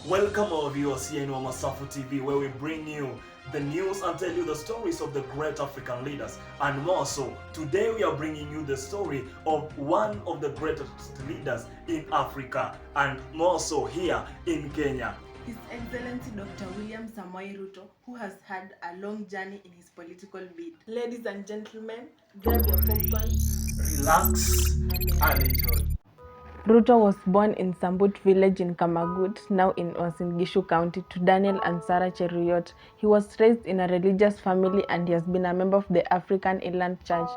Welcome our viewers here in Wamasafu TV, where we bring you the news and tell you the stories of the great African leaders. And more so, today we are bringing you the story of one of the greatest leaders in Africa, and more so here in Kenya. His Excellency Dr. William Samoei RUTO, who has had a long journey in his political bid. Ladies and gentlemen, grab your popcorn, relax and enjoy. RUTO was born in Sambut village in Kamagut, now in Uasin Gishu County, to Daniel and Sarah Cheruyot. He was raised in a religious family and he has been a member of the African Inland Church.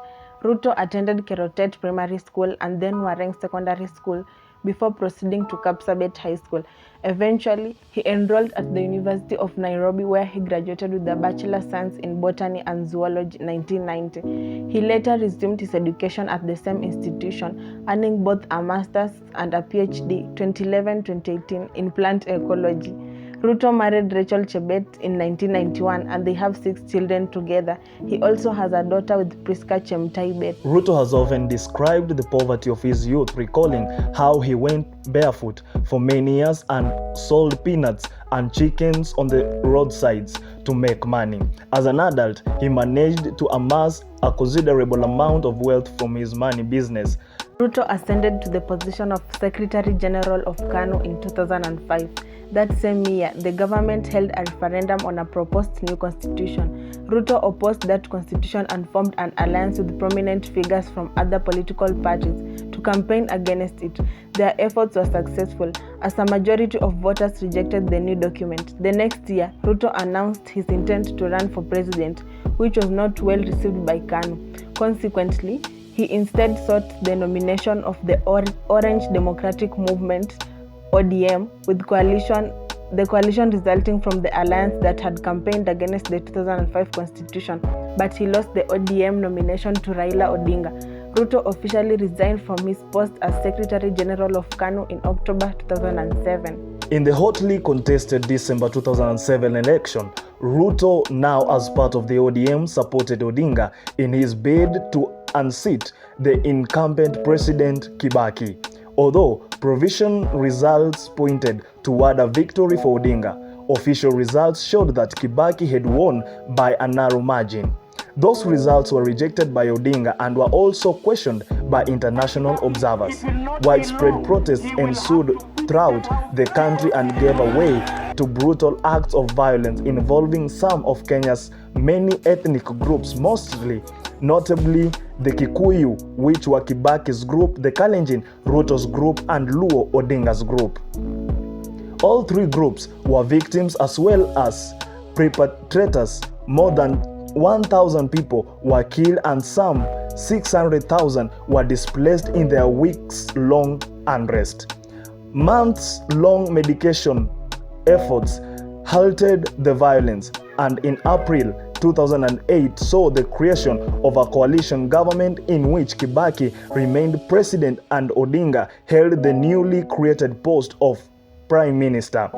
RUTO attended Kerotet Primary School and then Wareng Secondary School before proceeding to Kapsabet High School. Eventually, he enrolled at the University of Nairobi, where he graduated with a Bachelor of Science in Botany and Zoology in 1990. He later resumed his education at the same institution, earning both a Master's and a PhD 2011-2018 in plant ecology. RUTO married Rachel Chebet in 1991 and they have 6 children together. He also has a daughter with Priska Chemtai-Bet. RUTO has often described the poverty of his youth, recalling how he went barefoot for many years and sold peanuts and chickens on the roadsides to make money. As an adult, he managed to amass a considerable amount of wealth from his money business. RUTO ascended to the position of Secretary General of KANU in 2005. That same year, the government held a referendum on a proposed new constitution. RUTO opposed that constitution and formed an alliance with prominent figures from other political parties to campaign against it. Their efforts were successful, as a majority of voters rejected the new document. The next year, RUTO announced his intent to run for president, which was not well received by KANU. Consequently, he instead sought the nomination of the Orange Democratic Movement, ODM, with the coalition resulting from the alliance that had campaigned against the 2005 constitution, but he lost the ODM nomination to Raila Odinga. RUTO officially resigned from his post as Secretary General of KANU in October 2007. In the hotly contested December 2007 election, RUTO, now as part of the ODM, supported Odinga in his bid to unseat the incumbent President Kibaki. Although provisional results pointed toward a victory for Odinga, official results showed that Kibaki had won by a narrow margin. Those results were rejected by Odinga and were also questioned by international observers. Widespread protests ensued throughout the country and gave way to brutal acts of violence involving some of Kenya's many ethnic groups, mostly notably the Kikuyu, which were Kibaki's group, the Kalenjin, RUTO's group, and Luo, Odinga's group. All 3 groups were victims as well as perpetrators. More than 1,000 people were killed and some 600,000 were displaced in their weeks-long unrest. Months-long mediation efforts halted the violence, and in April 2008 saw the creation of a coalition government in which Kibaki remained president and Odinga held the newly created post of Prime Minister.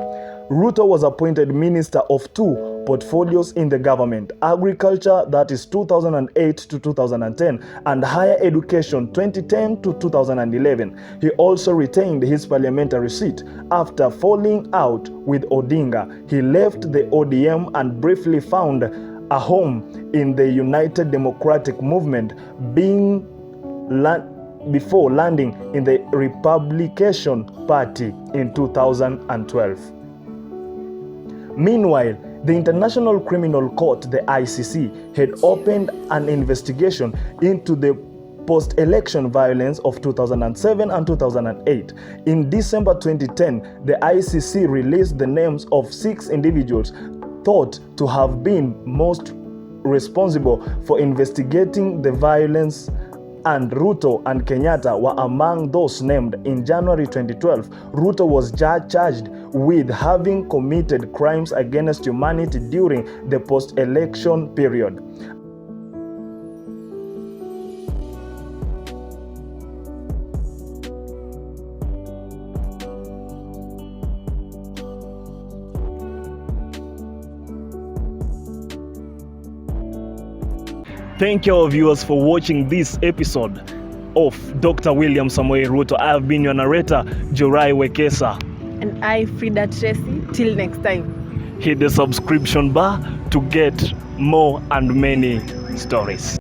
RUTO was appointed Minister of 2 portfolios in the government: Agriculture, that is 2008 to 2010, and Higher Education 2010 to 2011. He also retained his parliamentary seat. After falling out with Odinga, he left the ODM and briefly found a home in the United Democratic Movement, before landing in the Republican Party in 2012. Meanwhile, the International Criminal Court, the ICC, had opened an investigation into the post-election violence of 2007 and 2008. In December 2010, the ICC released the names of 6 individuals thought to have been most responsible for investigating the violence, and RUTO and Kenyatta were among those named. In January 2012, RUTO was charged with having committed crimes against humanity during the post-election period. Thank you all viewers for watching this episode of Dr. William Samoei RUTO. I have been your narrator, Jorai Wekesa. And I, Frida Tracy. Till next time. Hit the subscription bar to get more and many stories.